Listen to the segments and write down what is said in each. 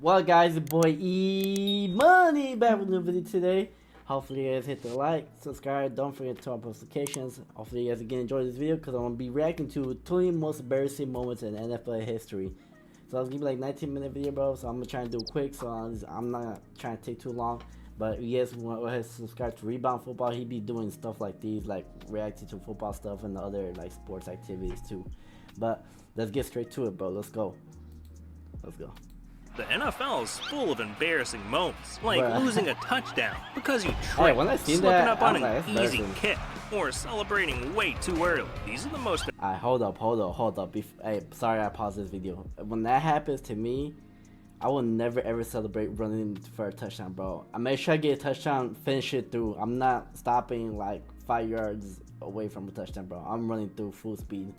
Well, guys, your boy E-Money back with a new video today. Hopefully you guys hit the like, subscribe, don't forget to turn on notifications. Hopefully you guys again enjoy this video because I'm going to be reacting to 20 most embarrassing moments in NFL history. So it's going to be like 19-minute video, bro, so I'm going to try and do it quick, so I'm not trying to take too long. But if you guys want to go ahead and subscribe to Rebound Football, he be doing stuff like these, like reacting to football stuff and other like sports activities too. But let's get straight to it, bro. Let's go. Let's go. The NFL is full of embarrassing moments, like losing a touchdown because you tripped, Hey, when I seen slipping that, up on like, an easy kick, or celebrating way too early. These are the most... Alright, hold up. Hey, sorry I paused this video. When that happens to me, I will never ever celebrate running for a touchdown, bro. I make sure I get a touchdown, finish it through. I'm not stopping like 5 yards away from a touchdown, bro. I'm running through full speed.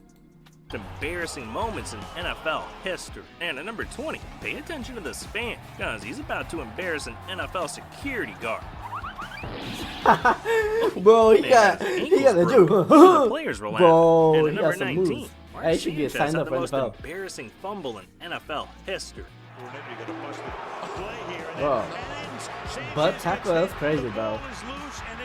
Embarrassing moments in NFL history. And at number 20, pay attention to this fan, because he's about to embarrass an NFL security guard. Bro, he got to do. The players were laughing. Bro, and at he number got some 19, moves. Mark Hey, he should get Sanchez signed had up the for most NFL. embarrassing fumble in NFL history. Bro, but tackle, that's crazy, bro.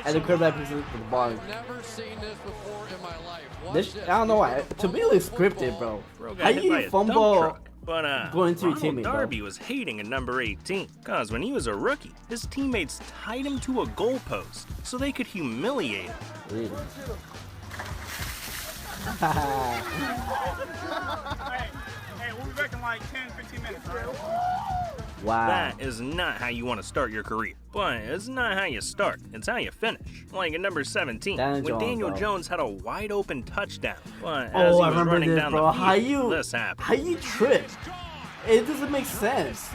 And the quarterback picks up the ball. Never seen this before in my life. I don't know why. To me, it's scripted, bro. How you fumble going to your teammate, Darby bro? was hating at number 18, cause when he was a rookie, his teammates tied him to a goalpost so they could humiliate him. Really? Hey, we'll be back in like 10-15 minutes, right? Wow. That is not how you want to start your career. But it's not how you start, it's how you finish. Like at number 17, when Daniel Jones had a wide open touchdown. But as he I was remember running this, down bro. the field, this happened. How you trip? It doesn't make sense.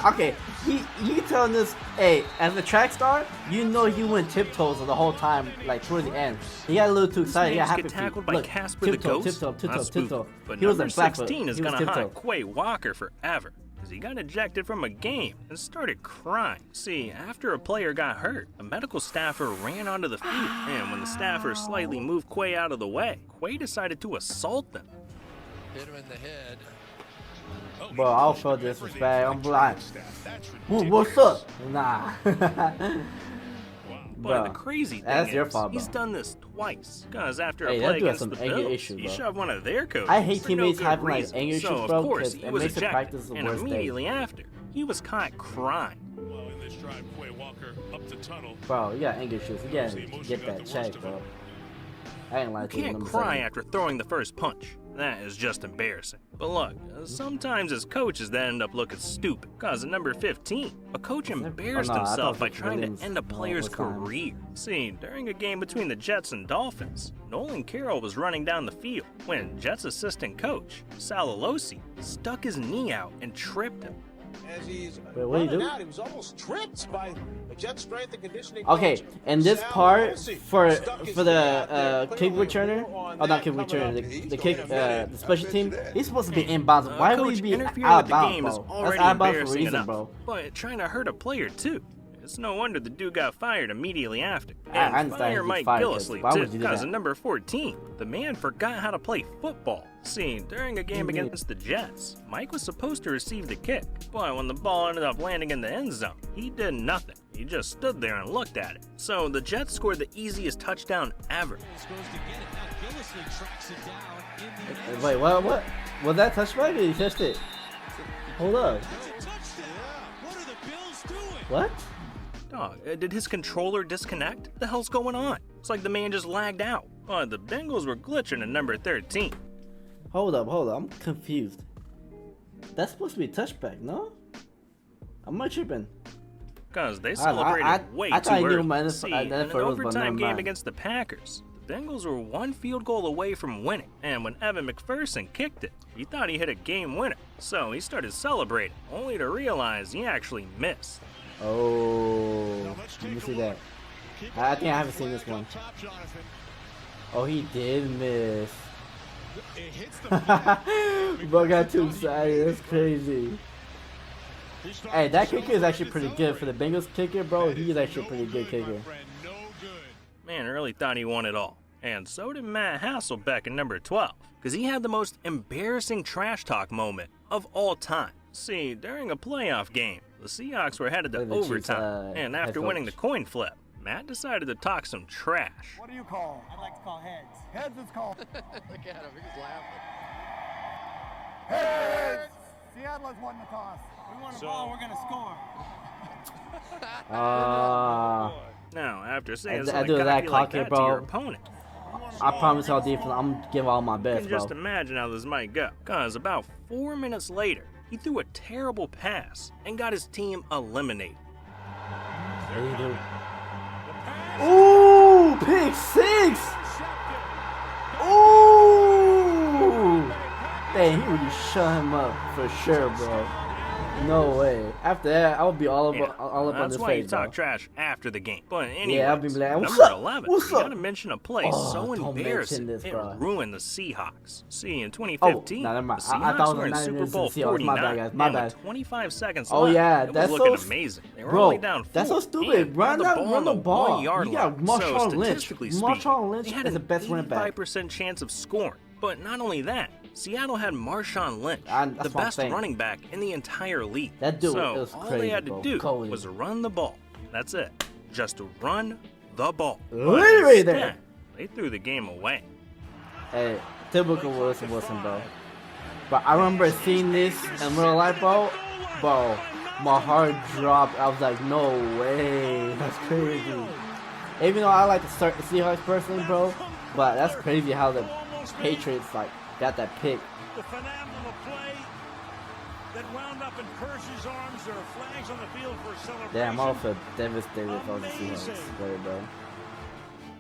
Okay, he telling us, hey, as a track star, you know he went tiptoes the whole time, like toward the end. He got a little too excited. He got happy Get tackled feet. by Look, Casper the Ghost. tiptoe. But He was number a Blackfoot. 16 is He was gonna tiptoe. haunt Quay Walker forever, because he got ejected from a game and started crying. See, after a player got hurt, a medical staffer ran onto the field, and when the staffer slightly moved Quay out of the way, Quay decided to assault them. Hit him in the head. Bro, I'll show disrespect. I'm blind. What's up? Nah. But the crazy thing that's is, your fault, bro. he's done this twice. Because after Hey, a that play dude has against the some anger Bills, issues, he bro. shoved one of their coaches. I hate for no teammates good having like reason. anger issues, So, bro, of course, because he it was makes the ejected. practice the And worst day. immediately after, he was caught crying. Well, in this drive, Quay Walker up the tunnel. Bro, you got anger issues. You gotta get that check, bro. I ain't lying to you. Can't Number cry 7. after throwing the first punch. That is just embarrassing. But look, sometimes it's coaches that end up looking stupid. Cause at number 15, a coach embarrassed himself by trying to end a player's career. See, during a game between the Jets and Dolphins, Nolan Carroll was running down the field when Jets assistant coach, Sal Alosi, stuck his knee out and tripped him. As he's Wait, what did he do? out, he was almost tripped by a Jet strength and conditioning Okay, coach, and this Sal part Alosi, for stuck his the knee out there. kick Clearly returner, more on oh not that kick coming returner, up. the kick, the special team, he's supposed to be inbounds. Why would Coach he be interfering out with of the game bounds, is bro? already That's out of bounds for a embarrassing reason, enough, bro. but trying to hurt a player too. It's no wonder the dude got fired immediately after. I And understand fire he was Mike fired, Gillislee why too, would you do because that? at number 14, the man forgot how to play football. See, during a game against the Jets, Mike was supposed to receive the kick, but when the ball ended up landing in the end zone, he did nothing. He just stood there and looked at it. So the Jets scored the easiest touchdown ever. Wait, what? Was that touchback or he touched it? Hold up. What? Dog, did his controller disconnect? The hell's going on? It's like the man just lagged out. But the Bengals were glitching at number 13. Hold up, I'm confused. That's supposed to be a touchback, no? I'm not tripping. Because they celebrated way I too thought he knew early. my See, NFL in an rules, but never overtime game mind. against the Packers, the Bengals were one field goal away from winning. And when Evan McPherson kicked it, he thought he hit a game winner. So he started celebrating, only to realize he actually missed. Oh, let me see that. I think I haven't seen this one. Oh, he did miss. Bro got too excited. That's crazy. Hey, that kicker is actually pretty good for the Bengals kicker, bro. He's actually a pretty good kicker. Man really thought he won it all. And so did Matt Hasselbeck at number 12, because he had the most embarrassing trash talk moment of all time. See, during a playoff game, the Seahawks were headed to overtime, and after winning the coin flip, Matt decided to talk some trash. What do you call? I'd like to call heads. Heads is called. Look at him, he's laughing. Heads! Seattle has won the toss. We want a ball, we're going to score. Now, after saying I something do that cocky like that to your bro. opponent, I promise y'all defense, I'm giving all my you best, can bro. just imagine how this might go. Cause about 4 minutes later, he threw a terrible pass and got his team eliminated. There you do. Ooh, pick 6! Ooh! Dang, he really shut him up for sure, bro. No way. After that, I would be all up on That's this why you face, talk bro. trash after the game. But anyway, Yeah, I'll be like, what's number up? 11, What's you up? gotta mention a play so don't embarrassing mention this, it bro. ruined the Seahawks. See, in Oh, 2015, no, never mind. the I Seahawks thought it were was in the Super Niners Bowl and Seahawks. My 49, bad, guys. My and bad. with 25 seconds Oh, left, yeah, it was that's looking so amazing. They were Bro, only down 4, that's so stupid. and Run had the on ball. 1 yard You got line. So Marshawn Lynch. statistically speaking, Marshawn Lynch they had is the an best running back. 85% chance of scoring. But not only that, Seattle had Marshawn Lynch, That's the what I'm best saying. running back in the entire league. That dude so was all crazy, they had to bro. do Cody. was run the ball. That's it. Just to run the ball. But Literally there. instead, they threw the game away. Hey, typical Wilson, bro. But I remember seeing this in real life, bro. Bro, my heart dropped. I was like, no way. That's crazy. Even though I like the Seahawks personally, bro, but that's crazy how the Patriots like got that pick. The phenomenal play that wound up in Percy's arms. There are flags on the field for a celebration. Damn, I feel devastated if I was the Seahawks player, bro.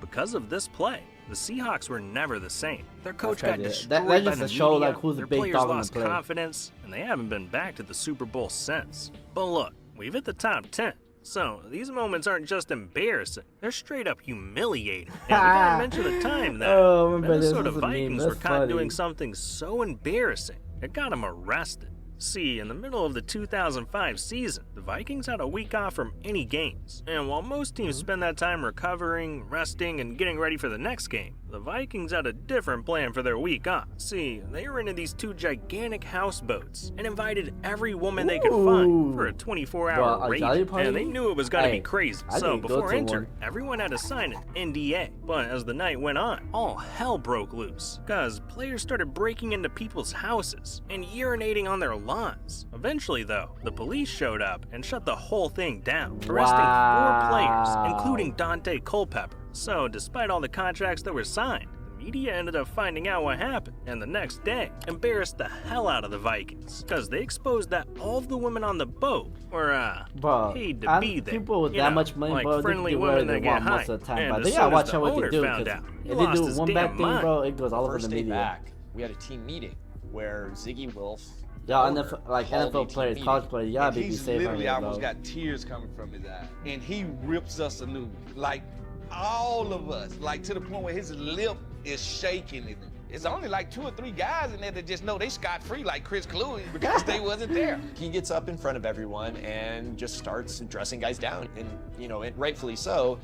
Because of this play, the Seahawks were never the same. Their coach That's got right, destroyed that by just the to show, media, like, who's the their big players dog in the lost play. confidence, and they haven't been back to the Super Bowl since. But look, we've hit the top 10. So, these moments aren't just embarrassing, they're straight up humiliating. And we gotta mention the time that Oh, remember this Minnesota was a meme. Vikings That's were caught funny. doing something so embarrassing, it got them arrested. See, in the middle of the 2005 season, the Vikings had a week off from any games. And while most teams spend that time recovering, resting, and getting ready for the next game, the Vikings had a different plan for their week off. See, they were into these 2 gigantic houseboats and invited every woman they could find for a 24-hour Bro, a raid. Jolly Party? And they knew it was gonna be Hey, crazy. I So didn't go before to entering, one. everyone had to sign an NDA. But as the night went on, all hell broke loose, cause players started breaking into people's houses and urinating on their lawns. Eventually though, the police showed up and shut the whole thing down, arresting 4 players, including Dante Culpepper. So despite all the contracts that were signed, the media ended up finding out what happened, and the next day, embarrassed the hell out of the Vikings, cause they exposed that all of the women on the boat were, Bro, paid to be there. people with You that know, much money, like bro, they can friendly do whatever women they that get want most high. of the time. And But as they soon gotta as watch the out what they owner do, found because out, he if they lost do his one damn bad thing, mind. bro, it goes all over First the day media. back, we had a team meeting where Ziggy Wilf, Y'all, owner, NFL, like called a NFL team players, meeting. college players, y'all And be he's safe out literally here, almost bro. got tears coming from his eyes. And he rips us a new, like all of us, like to the point where his lip is shaking. It's only like 2 or 3 guys in there that just know they scot-free, like Chris Cluey, because they wasn't there. he gets up in front of everyone and just starts dressing guys down. And, you know, and rightfully so,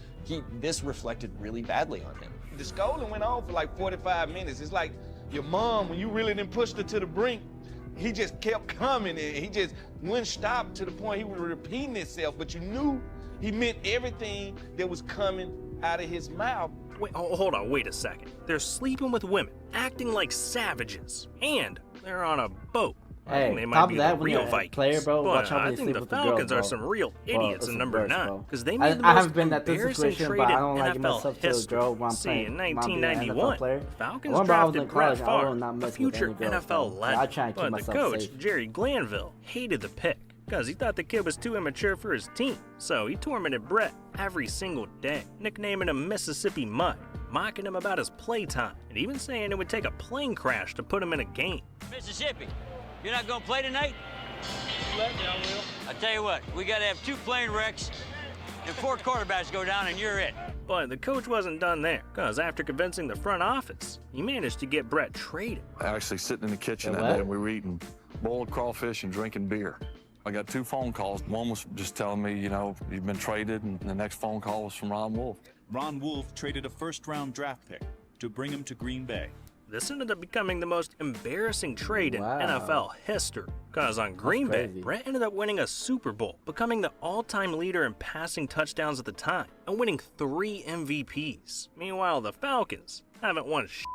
this reflected really badly on him. The scolding went on for like 45 minutes. It's like your mom, when you really didn't push her to the brink, he just kept coming and he just wouldn't stop to the point he was repeating himself, but you knew he meant everything that was coming out of his mouth. Wait, hold on, wait a second. They're sleeping with women, acting like savages, and they're on a boat. I Hey, think they might top be of that, the when real you're a Vikings. player, bro, but watch how I they think sleep the with the Falcons girls, are bro. some real idiots it's in the number worst, 9, bro. because they made the I most haven't been in that embarrassing situation, trade but I in don't like NFL myself to a history. girl when I'm See, playing. in when I'm being an NFL 1991, player. the Falcons Remember, I was drafted in Brett college, I will Favre, not a mess with future any girls, NFL bro. legend. I try and keep But the myself coach, safe. Jerry Glanville, hated the pick, because he thought the kid was too immature for his team. So he tormented Brett every single day, nicknaming him Mississippi Mud, mocking him about his playtime, and even saying it would take a plane crash to put him in a game. Mississippi, you're not gonna play tonight? Let me, I will. I tell you what, we gotta have 2 plane wrecks and 4 quarterbacks go down and you're it. But the coach wasn't done there, because after convincing the front office, he managed to get Brett traded. Actually sitting in the kitchen The that what? day, and we were eating boiled crawfish and drinking beer. I got 2 phone calls. One was just telling me, you know, you've been traded, and the next phone call was from Ron Wolf. Ron Wolf traded a first-round draft pick to bring him to Green Bay. This ended up becoming the most embarrassing trade in NFL history. Cause on Green Bay, Brett ended up winning a Super Bowl, becoming the all-time leader in passing touchdowns at the time, and winning 3 MVPs. Meanwhile, the Falcons haven't won shit.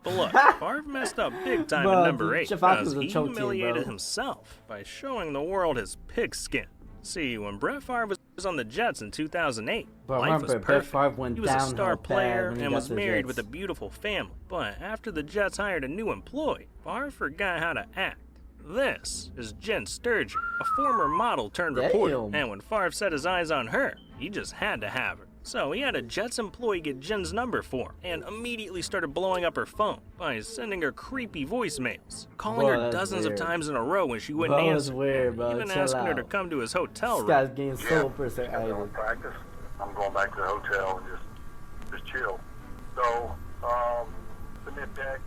But look, Favre messed up big time at number 8 because he humiliated himself by showing the world his pigskin. See, when Brett Favre was on the Jets in 2008, life was perfect. He was a star player and was married with a beautiful family. But after the Jets hired a new employee, Favre forgot how to act. This is Jen Sturgeon, a former model turned reporter, and when Favre set his eyes on her, he just had to have her. So he had a Jets employee get Jen's number for him, and immediately started blowing up her phone by sending her creepy voicemails, calling her dozens of times in a row when she wouldn't answer, even asking her to come to his hotel room. This guy's getting so personal. Practice. I'm going back to the hotel and just chill. So, send me a text.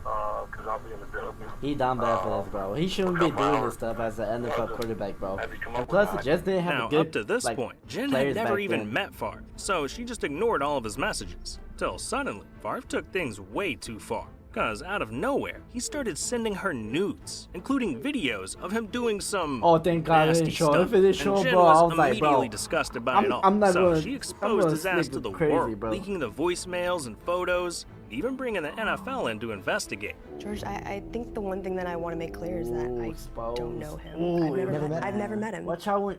Because I'll be in the building. He down bad for this, bro. He shouldn't be doing this stuff as an NFL quarterback, bro. And plus, the Jets didn't have a good, up to this point, Jen had never even met Favre, so she just ignored all of his messages. Till suddenly, Favre took things way too far. Cause out of nowhere, he started sending her nudes, including videos of him doing some thank God it didn't show. If it didn't show, and Jen bro, I was was like, bro, immediately disgusted by it all. So she exposed his ass to the world, leaking the voicemails and photos, even bringing the NFL in to investigate. George, I think the one thing that I want to make clear is that I don't know him. I've never met him. Watch out when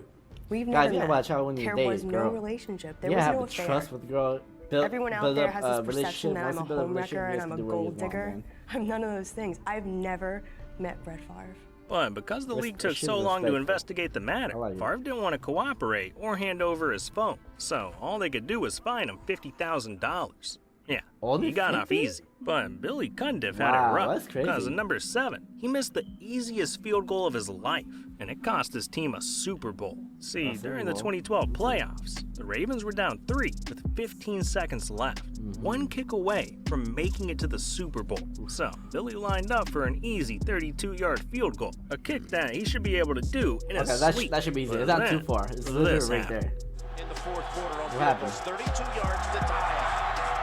we've never met. Watch out when you There date, was no girl. relationship. There was no affair. Trust with the girl. Everyone out there has this perception that I'm a homewrecker and I'm a gold digger. I'm none of those things. I've never met Brett Favre. But because the league took so long to investigate the matter, Favre didn't want to cooperate or hand over his phone. So all they could do was fine him $50,000. Yeah, he got off easy. But Billy Cundiff had it rough because at number 7, he missed the easiest field goal of his life, and it cost his team a Super Bowl. See, during the 2012 playoffs, the Ravens were down 3 with 15 seconds left, one kick away from making it to the Super Bowl. So Billy lined up for an easy 32-yard field goal, a kick that he should be able to do in his sleep. That should be easy. It's not too far. It's literally right there. In the fourth quarter, what happened? 32 yards to tie it.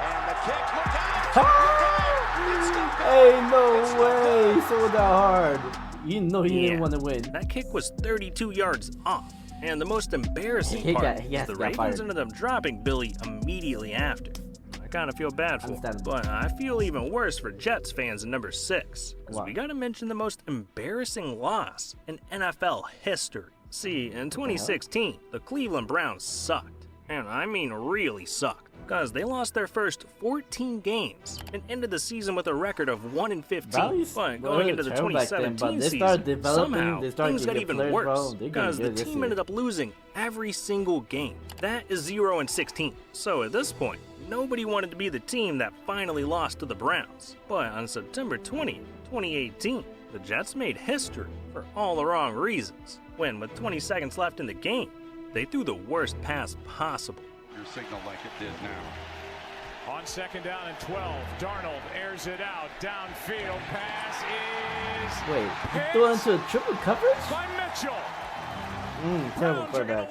And the kick, look out! Hey, no way! So that hard. You know he didn't want to win. That kick was 32 yards off. And the most embarrassing part is the Ravens ended up dropping Billy immediately after. I kind of feel bad for him, but I feel even worse for Jets fans in number 6. Because we got to mention the most embarrassing loss in NFL history. See, in 2016, the Cleveland Browns sucked. And I mean really sucked. Because they lost their first 14 games and ended the season with a record of 1-15. But going into the 2017 season, somehow things got even worse because the team ended up losing every single game. That is 0-16. So at this point, nobody wanted to be the team that finally lost to the Browns. But on September 20th, 2018, the Jets made history for all the wrong reasons. When, with 20 seconds left in the game, they threw the worst pass possible. Your signal like it did now. On 2nd down and 12, Darnold airs it out. Downfield pass is... Wait, he threw into a triple coverage? By Mitchell. Terrible quarterback.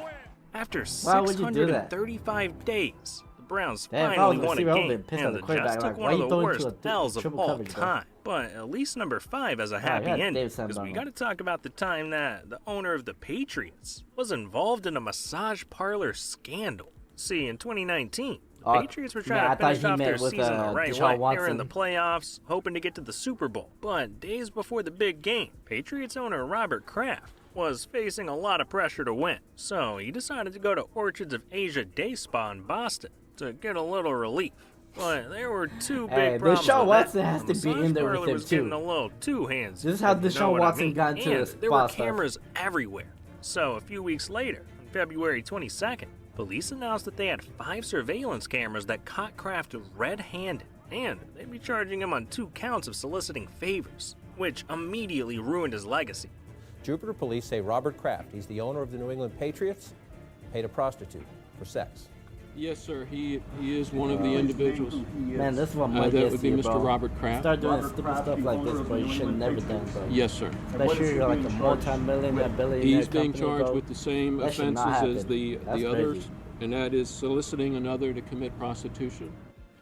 After 635 days, the Browns finally won a game, and the Jets took one of the worst L's of all time. But at least number 5 has a happy ending, because we got to talk about the time that the owner of the Patriots was involved in a massage parlor scandal. See, in 2019, the Patriots were trying to finish off their season the right way. They were in the playoffs, hoping to get to the Super Bowl. But days before the big game, Patriots owner Robert Kraft was facing a lot of pressure to win. So he decided to go to Orchids of Asia Day Spa in Boston to get a little relief. But there were 2 big problems. Deshaun Watson has to be in there with him was getting a little too handsy. This is how Deshaun Watson got into the spa. There were cameras everywhere. So a few weeks later, on February 22nd, police announced that they had 5 surveillance cameras that caught Kraft red-handed, and they'd be charging him on 2 counts of soliciting favors, which immediately ruined his legacy. Jupiter police say Robert Kraft, he's the owner of the New England Patriots, paid a prostitute for sex. Yes, sir. He is one of the individuals. Man, this is what Mike that would be Mr. bro. Robert Kraft. Start doing stupid stuff like this, bro. You should have never done, bro. Yes, sir. Especially you're like a multi-millionaire, billionaire. He's being company, charged bro. with the same That should not offenses as happen. the That's others, crazy. and that is soliciting another to commit prostitution.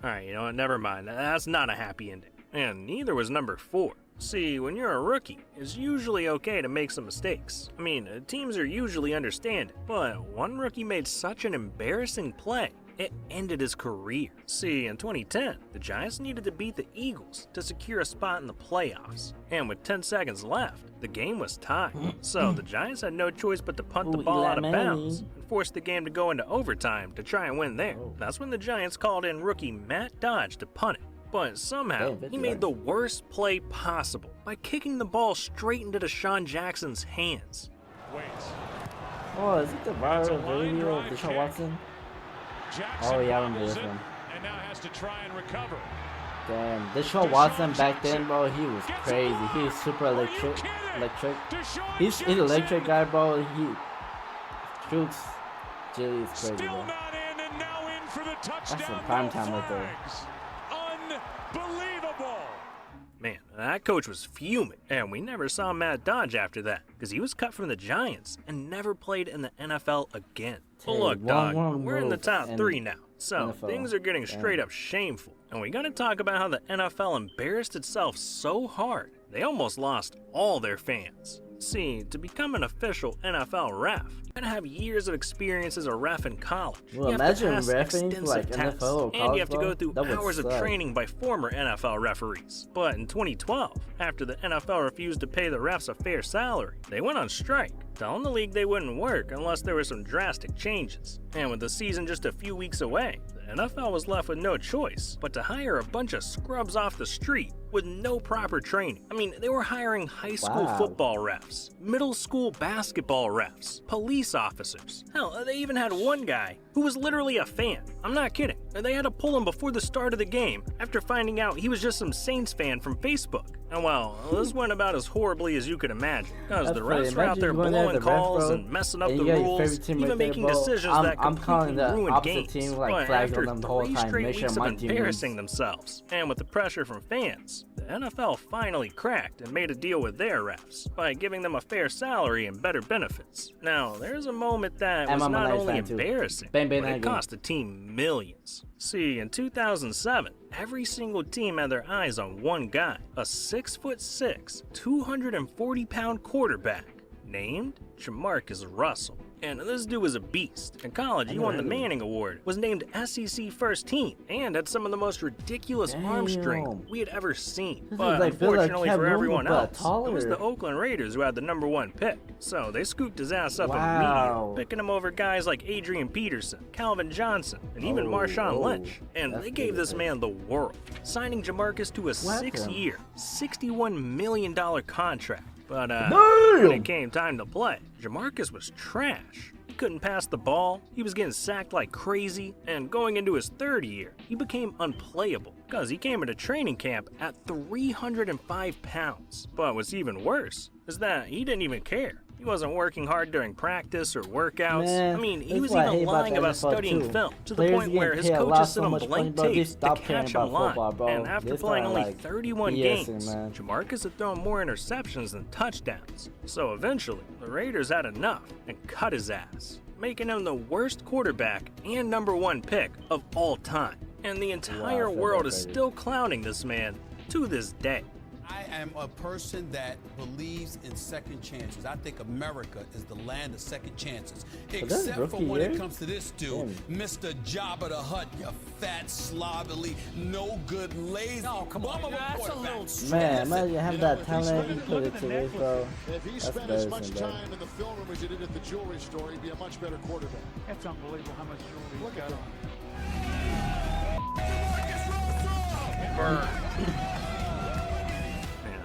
All right, you know what? Never mind. That's not a happy ending. And neither was number 4. See, when you're a rookie, it's usually okay to make some mistakes. I mean, teams are usually understanding, but one rookie made such an embarrassing play, it ended his career. See, in 2010, the Giants needed to beat the Eagles to secure a spot in the playoffs. And with 10 seconds left, the game was tied. So the Giants had no choice but to punt the ball out of bounds and force the game to go into overtime to try and win there. That's when the Giants called in rookie Matt Dodge to punt it. But somehow, he made the worst play possible by kicking the ball straight into Deshaun Jackson's hands. Oh, is it the viral video of Deshaun Watson? Oh yeah, I remember this one. And now has to try and recover. Damn, Deshaun Watson back then, bro, he was crazy. He was super electric. He's an electric guy, bro. He shoots. Jilly is crazy, bro. That's some prime time right there. Unbelievable. Man, that coach was fuming, and we never saw Matt Dodge after that, because he was cut from the Giants and never played in the NFL again. Well, look, dog, we're in the top 3 now, so things are getting straight up shameful. And we gotta talk about how the NFL embarrassed itself so hard, they almost lost all their fans. See, to become an official NFL ref, you gotta have years of experience as a ref in college. Well, you have to imagine pass reffing extensive like tests, NFL or college, and you have to go through that would hours of suck. training by former NFL referees. But in 2012, after the NFL refused to pay the refs a fair salary, they went on strike, telling the league they wouldn't work unless there were some drastic changes. And with the season just a few weeks away, the NFL was left with no choice but to hire a bunch of scrubs off the street with no proper training. I mean, they were hiring high school football refs, middle school basketball refs, police officers. Hell, they even had one guy who was literally a fan. I'm not kidding. They had to pull him before the start of the game after finding out he was just some Saints fan from Facebook. And well, this went about as horribly as you could imagine, because the refs were out there blowing calls and messing up the rules, even making decisions that completely ruined games. But after 3 straight weeks of embarrassing themselves, and with the pressure from fans, the NFL finally cracked and made a deal with their refs by giving them a fair salary and better benefits. Now, there's a moment that was not only embarrassing, but it cost the team millions. See, in 2007, every single team had their eyes on one guy, a 6'6", 240-pound quarterback named Jamarcus Russell. And this dude was a beast. In college, he won the Manning Award, was named SEC First Team, and had some of the most ridiculous arm strength we had ever seen. But unfortunately for everyone else, it was the Oakland Raiders who had the #1 pick. So they scooped his ass up immediately, picking him over guys like Adrian Peterson, Calvin Johnson, and even Marshawn Lynch. And they gave this man the world, signing Jamarcus to a 6-year, $61 million contract. But when it came time to play, Jamarcus was trash. He couldn't pass the ball, he was getting sacked like crazy, and going into his 3rd year, he became unplayable because he came into training camp at 305 pounds. But what's even worse is that he didn't even care. He wasn't working hard during practice or workouts. Man, I mean, he was even lying about studying film to the point where his coaches sent him blank tapes to catch him lying. And after playing only 31 games, Jamarcus had thrown more interceptions than touchdowns. So eventually, the Raiders had enough and cut his ass, making him the worst quarterback and #1 pick of all time. And the entire world is still clowning this man to this day. I am a person that believes in second chances. I think America is the land of second chances. Except for when it comes to this dude, Mr. Jabba the Hutt, you fat, slovenly, no good, lazy. Oh, come on, that's a little man, imagine you have that talent and put it to this, bro. If he spent as much time in the film room as he did at the jewelry store, he'd be a much better quarterback. That's unbelievable how much jewelry he's got on. Burn.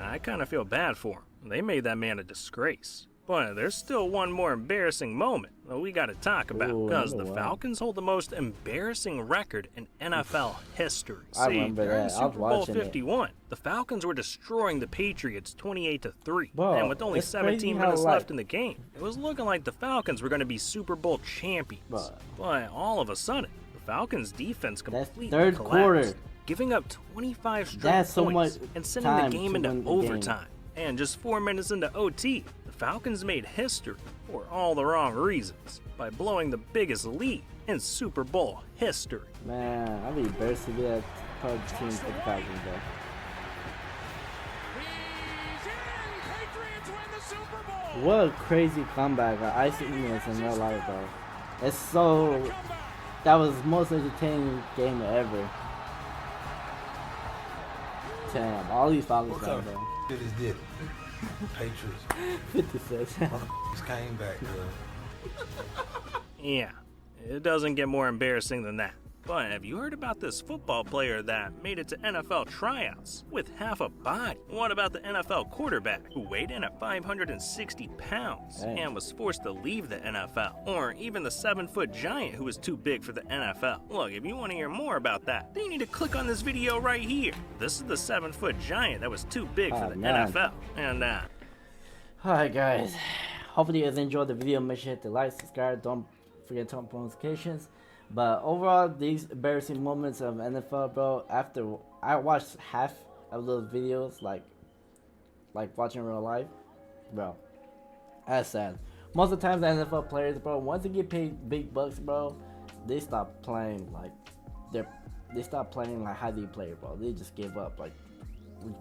I kind of feel bad for him. They made that man a disgrace. But there's still one more embarrassing moment that we got to talk about, because the Falcons hold the most embarrassing record in NFL history. See, during Super Bowl 51, the Falcons were destroying the Patriots 28-3, and with only 17 minutes left in the game, it was looking like the Falcons were going to be Super Bowl champions. But all of a sudden, the Falcons' defense completely collapsed, giving up 25 straight points and sending the game into overtime. And just 4 minutes into OT, the Falcons made history for all the wrong reasons by blowing the biggest lead in Super Bowl history. Man, I'd be embarrassed to be that part of the team for the Falcons, bro. What a crazy comeback. I've seen this in real life, bro. It's so... That was the most entertaining game ever. Damn, all these Falcons guys, bro. It is did. Patriots. 50 cents. Came back, Yeah, it doesn't get more embarrassing than that. But have you heard about this football player that made it to NFL tryouts with half a body? What about the NFL quarterback who weighed in at 560 pounds and was forced to leave the NFL? Or even the 7-foot giant who was too big for the NFL? Look, if you want to hear more about that, then you need to click on this video right here. This is the 7-foot giant that was too big for the NFL. And Alright guys, hopefully you guys enjoyed the video. Make sure to hit the like, subscribe, don't forget to turn on notifications. But overall, these embarrassing moments of NFL, bro, after I watched half of those videos, like watching real life, bro, that's sad. Most of the times the NFL players, bro, once they get paid big bucks, bro, they stop playing like they stop playing like how they play, bro. They just give up, like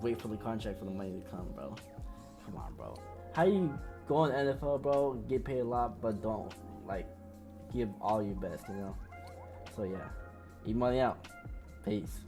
wait for the contract for the money to come, bro. Come on, bro. How you go in the NFL, bro, get paid a lot, but don't like give all your best, you know? So yeah, eat money out. Peace.